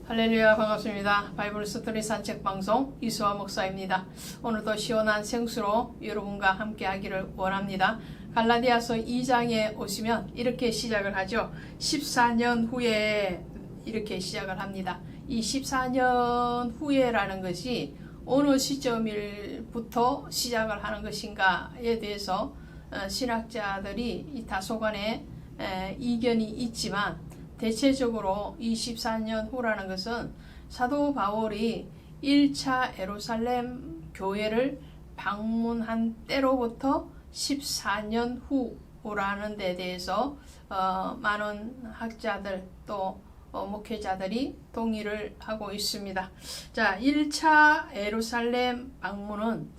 할렐루야, 반갑습니다. 바이블 스토리 산책 방송 이수아 목사입니다. 오늘도 시원한 생수로 여러분과 함께 하기를 원합니다. 갈라디아서 2장에 오시면 이렇게 시작을 하죠. 14년 후에 이렇게 시작을 합니다. 이 14년 후에라는 것이 어느 시점일부터 시작을 하는 것인가에 대해서 신학자들이 이 다소간의 이견이 있지만, 대체적으로 이 14년 후라는 것은 사도 바울이 1차 예루살렘 교회를 방문한 때로부터 14년 후라는 데 대해서 많은 학자들 또 목회자들이 동의를 하고 있습니다. 자, 1차 예루살렘 방문은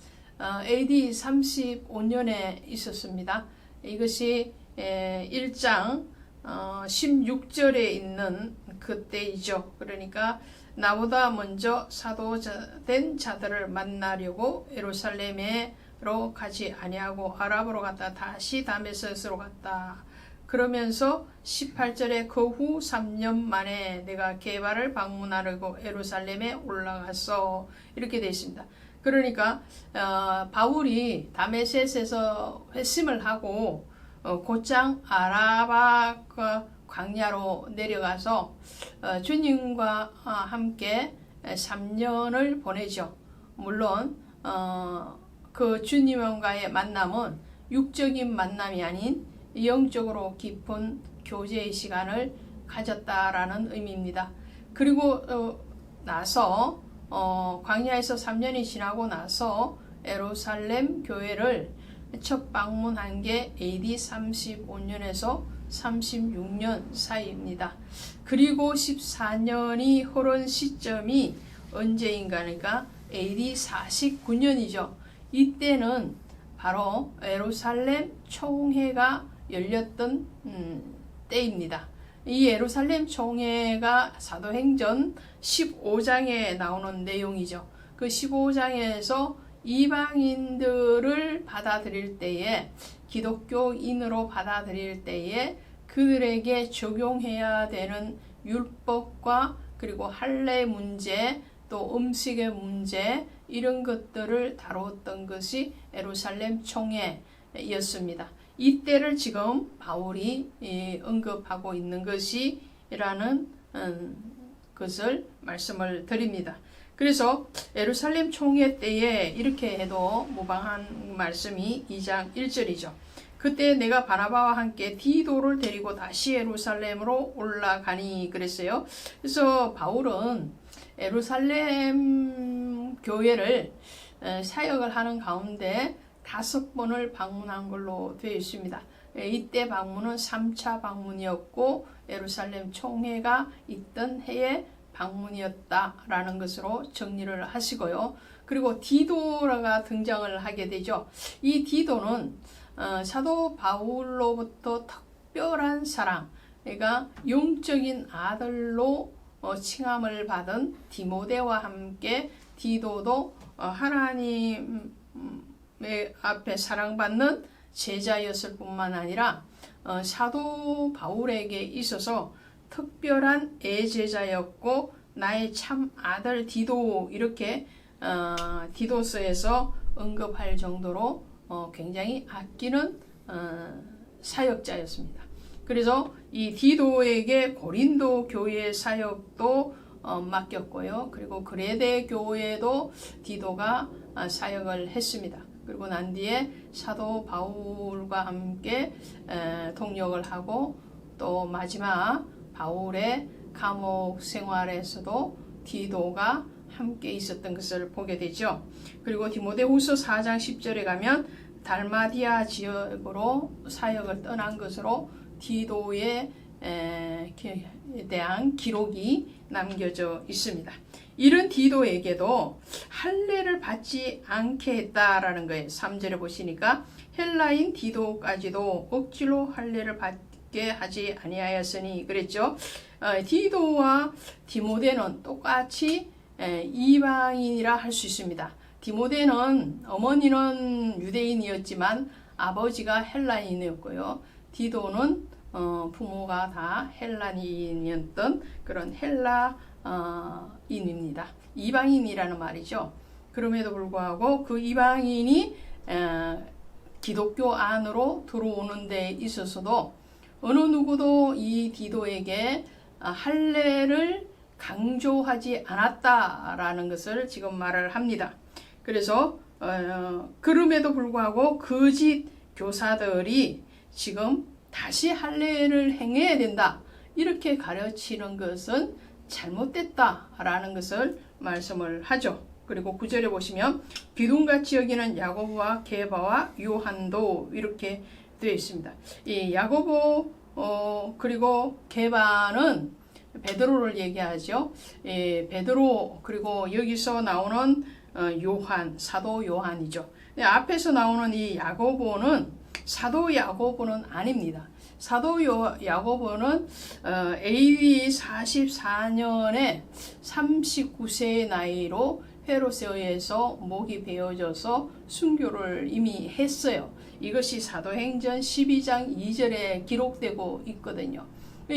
AD 35년에 있었습니다. 이것이 1장 16절에 있는 그때이죠. 그러니까 나보다 먼저 사도된 자들을 만나려고 예루살렘으로 가지 아니하고 아랍으로 갔다 다시 다메섹으로 갔다. 그러면서 18절에 그 후 3년 만에 내가 게바를 방문하려고 예루살렘에 올라갔어. 이렇게 되어 있습니다. 그러니까 바울이 다메섹에서 회심을 하고 곧장 아라바 광야로 내려가서 주님과 함께 3년을 보내죠. 물론 그 주님과의 만남은 육적인 만남이 아닌 영적으로 깊은 교제의 시간을 가졌다라는 의미입니다. 그리고 나서 광야에서 3년이 지나고 나서 예루살렘 교회를 첫 방문한 게 AD 35년에서 36년 사이입니다. 그리고 14년이 흐른 시점이 언제인가 하니까 AD 49년이죠. 이때는 바로 예루살렘 총회가 열렸던 때입니다. 이 예루살렘 총회가 사도행전 15장에 나오는 내용이죠. 그 15장에서 이방인들을 받아들일 때에, 기독교인으로 받아들일 때에 그들에게 적용해야 되는 율법과 그리고 할례 문제, 또 음식의 문제, 이런 것들을 다루었던 것이 예루살렘 총회였습니다. 이때를 지금 바울이 언급하고 있는 것이라는 것을 말씀을 드립니다. 그래서 예루살렘 총회 때에 이렇게 해도 무방한 말씀이 2장 1절이죠. 그때 내가 바나바와 함께 디도를 데리고 다시 예루살렘으로 올라가니 그랬어요. 그래서 바울은 예루살렘 교회를 사역을 하는 가운데 5번을 방문한 걸로 되어 있습니다. 이때 방문은 3차 방문이었고 예루살렘 총회가 있던 해에 방문이었다라는 것으로 정리를 하시고요. 그리고 디도가 등장을 하게 되죠. 이 디도는 사도 바울로부터 특별한 사랑, 그러니까 영적인 아들로 칭함을 받은 디모데와 함께 디도도 하나님의 앞에 사랑받는 제자였을 뿐만 아니라 사도 바울에게 있어서 특별한 애제자였고 나의 참 아들 디도, 이렇게 디도서에서 언급할 정도로 굉장히 아끼는 사역자였습니다. 그래서 이 디도에게 고린도 교회 사역도 맡겼고요. 그리고 그레데 교회도 디도가 사역을 했습니다. 그리고 난 뒤에 사도 바울과 함께 동역을 하고, 또 마지막 바울의 감옥 생활에서도 디도가 함께 있었던 것을 보게 되죠. 그리고 디모데후서 4장 10절에 가면 달마디아 지역으로 사역을 떠난 것으로 디도에 대한 기록이 남겨져 있습니다. 이런 디도에게도 할례를 받지 않게 했다라는 거예요. 3절에 보시니까 헬라인 디도까지도 억지로 할례를 받게 하지 아니하였으니 그랬죠. 디도와 디모데는 똑같이 이방인이라 할 수 있습니다. 디모데는 어머니는 유대인이었지만 아버지가 헬라인이었고요. 디도는 부모가 다 헬라인이었던 그런 헬라인입니다. 이방인이라는 말이죠. 그럼에도 불구하고 그 이방인이 기독교 안으로 들어오는 데 있어서도 어느 누구도 이 디도에게 할례를 강조하지 않았다라는 것을 지금 말을 합니다. 그래서 그럼에도 불구하고 거짓 교사들이 지금 다시 할례를 행해야 된다 이렇게 가르치는 것은 잘못됐다라는 것을 말씀을 하죠. 그리고 9절에 보시면 기둥같이 여기는 야고보와 게바와 요한도 이렇게 되어 있습니다. 이 야고보 그리고 게바는 베드로를 얘기하죠. 베드로 그리고 여기서 나오는 요한, 사도 요한이죠. 앞에서 나오는 이 야고보는 사도 야고보는 아닙니다. 사도 야고보는 AD 44년에 39세의 나이로 헤롯에 의해서 목이 베어져서 순교를 이미 했어요. 이것이 사도행전 12장 2절에 기록되고 있거든요.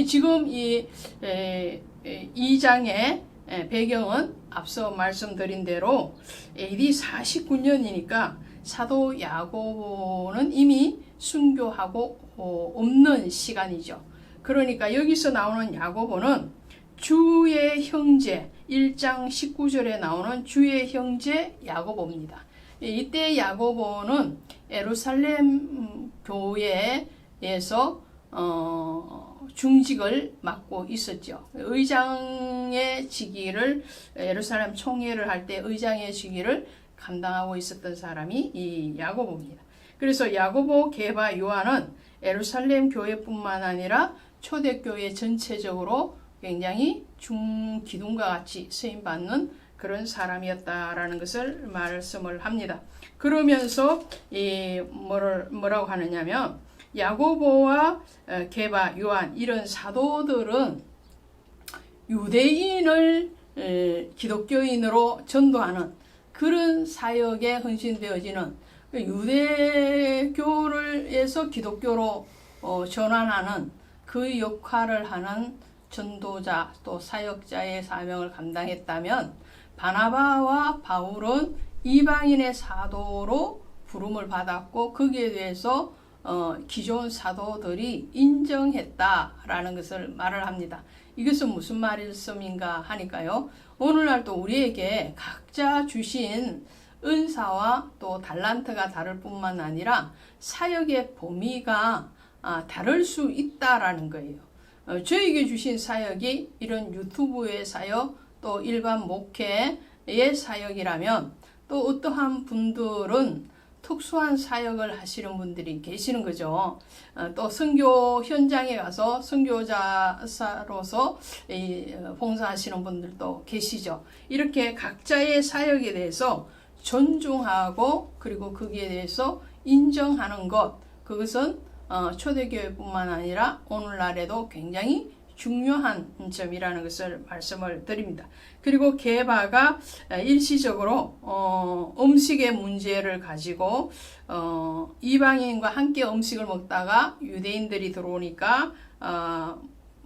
지금 이 2장의 배경은 앞서 말씀드린 대로 AD 49년이니까 사도 야고보는 이미 순교하고 없는 시간이죠. 그러니까 여기서 나오는 야고보는 주의 형제 1장 19절에 나오는 주의 형제 야고보입니다. 이때 야고보는 예루살렘 교회에서 중직을 맡고 있었죠. 의장의 직위를 예루살렘 총회를 할 때 의장의 직위를 감당하고 있었던 사람이 이 야고보입니다. 그래서 야고보, 게바, 요한은 예루살렘 교회뿐만 아니라 초대교회 전체적으로 굉장히 중기둥과 같이 쓰임받는 그런 사람이었다라는 것을 말씀을 합니다. 그러면서 뭐라고 하느냐면 야고보와 게바, 요한 이런 사도들은 유대인을 기독교인으로 전도하는 그런 사역에 헌신되어지는 유대교를에서 기독교로 전환하는 그 역할을 하는 전도자 또 사역자의 사명을 감당했다면 바나바와 바울은 이방인의 사도로 부름을 받았고 거기에 대해서 기존 사도들이 인정했다라는 것을 말을 합니다. 이것은 무슨 말씀인가 하니까요. 오늘날도 우리에게 각자 주신 은사와 또 달란트가 다를 뿐만 아니라 사역의 범위가 다를 수 있다라는 거예요. 저에게 주신 사역이 이런 유튜브의 사역 또 일반 목회의 사역이라면 또 어떠한 분들은 특수한 사역을 하시는 분들이 계시는 거죠. 또 선교 현장에 가서 선교자로서 봉사하시는 분들도 계시죠. 이렇게 각자의 사역에 대해서 존중하고 그리고 거기에 대해서 인정하는 것, 그것은 초대교회뿐만 아니라 오늘날에도 굉장히 중요한 점이라는 것을 말씀을 드립니다. 그리고 게바가 일시적으로 음식의 문제를 가지고 이방인과 함께 음식을 먹다가 유대인들이 들어오니까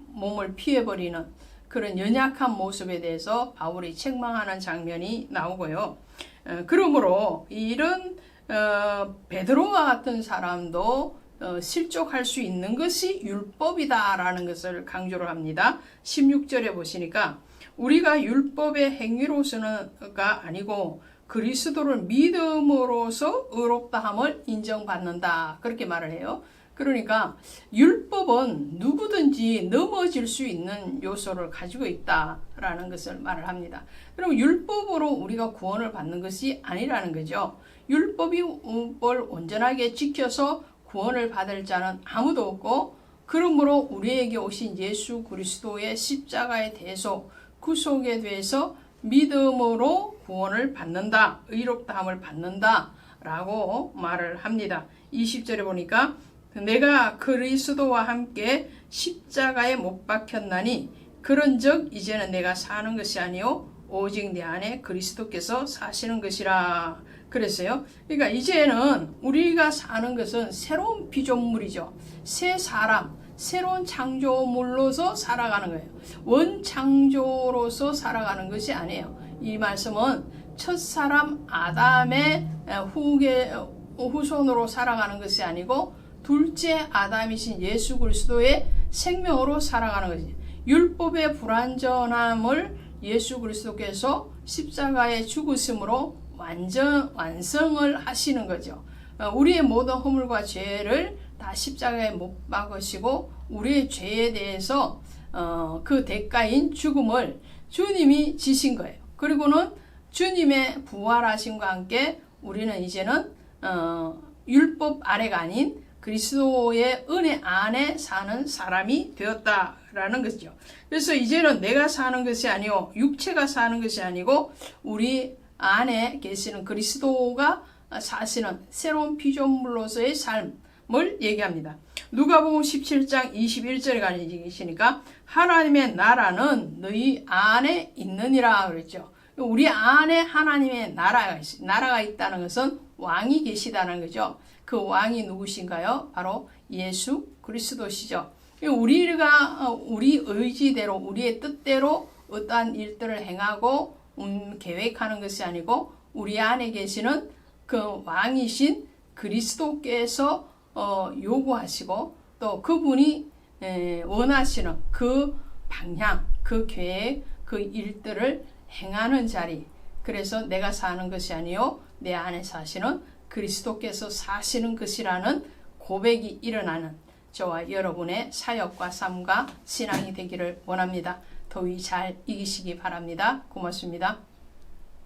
몸을 피해버리는 그런 연약한 모습에 대해서 바울이 책망하는 장면이 나오고요. 그러므로 이런 베드로와 같은 사람도 실족할 수 있는 것이 율법이다라는 것을 강조를 합니다. 16절에 보시니까 우리가 율법의 행위로서가 아니고 그리스도를 믿음으로써 의롭다함을 인정받는다 그렇게 말을 해요. 그러니까 율법은 누구든지 넘어질 수 있는 요소를 가지고 있다라는 것을 말을 합니다. 그럼 율법으로 우리가 구원을 받는 것이 아니라는 거죠. 율법을 온전하게 지켜서 구원을 받을 자는 아무도 없고 그러므로 우리에게 오신 예수 그리스도의 십자가의 대속 구속에 대해서 믿음으로 구원을 받는다, 의롭다함을 받는다 라고 말을 합니다. 20절에 보니까 내가 그리스도와 함께 십자가에 못 박혔나니 그런즉 이제는 내가 사는 것이 아니요 오직 내 안에 그리스도께서 사시는 것이라 그랬어요. 그러니까 이제는 우리가 사는 것은 새로운 피조물이죠. 새 사람, 새로운 창조물로서 살아가는 거예요. 원창조로서 살아가는 것이 아니에요. 이 말씀은 첫사람 아담의 후손으로 살아가는 것이 아니고 둘째 아담이신 예수 그리스도의 생명으로 살아가는 것이지. 율법의 불완전함을 예수 그리스도께서 십자가의 죽으심으로 완성을 하시는 거죠. 우리의 모든 허물과 죄를 다 십자가에 못 박으시고 우리의 죄에 대해서 그 대가인 죽음을 주님이 지신 거예요. 그리고는 주님의 부활하심과 함께 우리는 이제는 율법 아래가 아닌 그리스도의 은혜 안에 사는 사람이 되었다라는 것이죠. 그래서 이제는 내가 사는 것이 아니고 육체가 사는 것이 아니고 우리 안에 계시는 그리스도가 사시는 새로운 피조물로서의 삶을 얘기합니다. 누가복음 17장 21절에 가시니까 하나님의 나라는 너희 안에 있느니라 그랬죠. 우리 안에 하나님의 나라가 있다는 것은 왕이 계시다는 거죠. 그 왕이 누구신가요? 바로 예수 그리스도시죠. 우리가 우리 의지대로 우리의 뜻대로 어떠한 일들을 행하고 계획하는 것이 아니고 우리 안에 계시는 그 왕이신 그리스도께서 요구하시고 또 그분이 원하시는 그 방향, 그 계획, 그 일들을 행하는 자리. 그래서 내가 사는 것이 아니요 내 안에 사시는 그리스도께서 사시는 것이라는 고백이 일어나는 저와 여러분의 사역과 삶과 신앙이 되기를 원합니다. 더위 잘 이기시기 바랍니다. 고맙습니다.